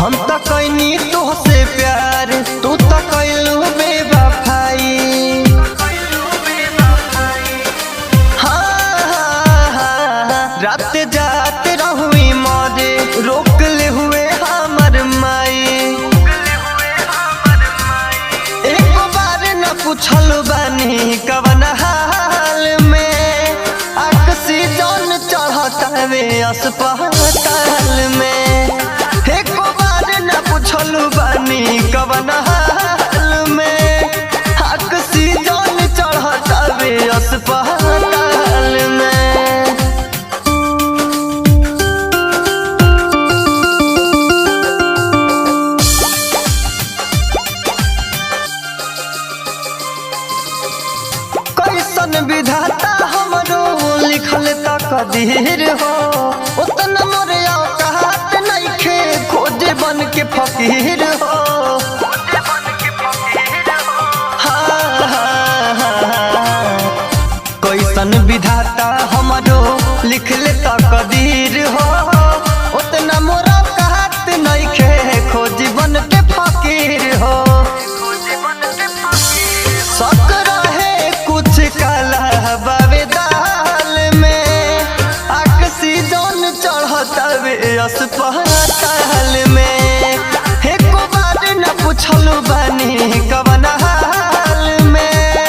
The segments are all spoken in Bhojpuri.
हम तो कैनी तुहसे प्यार, तू तो कैलू बेवफाई। रात जात रहुई मोरे, रोक ले हुए हमर माई। एक बार न पूछल बानी कवन हाल में, ऑक्सीजन चढ़तावे अस्पताल में। एक बार न पूछल बानी कवन हाल में, ऑक्सीजन चढ़तावे अस्पताल में। कैसन विधाता हमरो लिखल तकदीर हो, उतना मोरे औकात नइखे खोजे बन के फकीर हो। कैसन विधाता हमरो लिखल तकदीर हो, उतना मोरा औकात नइखे खोजे बन के फकीर हो। अस्पताल में एक बार न पूछल बानी कवन हाल में,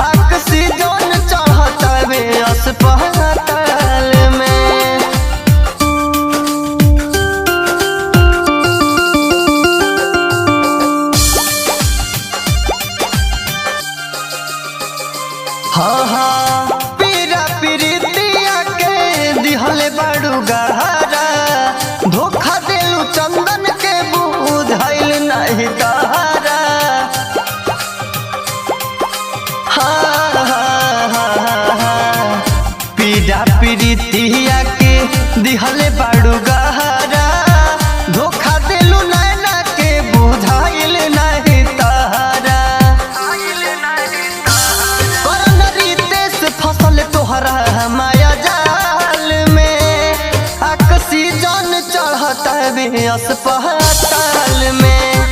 ऑक्सीजन चढ़तावे अस्पताल में। हाँ हाँ पीरा पीरितिया के दिहले बड़ू गहरा, धोखा देलू चंदन के बुझाइल नहीं तारा। पीड़ा पीरितिया के दिहले बड़ू गहरा, धोखा देलू नैना के बुझाइल नहीं तारा। कौन रीते से फसल तोहरा माया जाल में, ऑक्सीजन चढ़तावे अस्पताल में।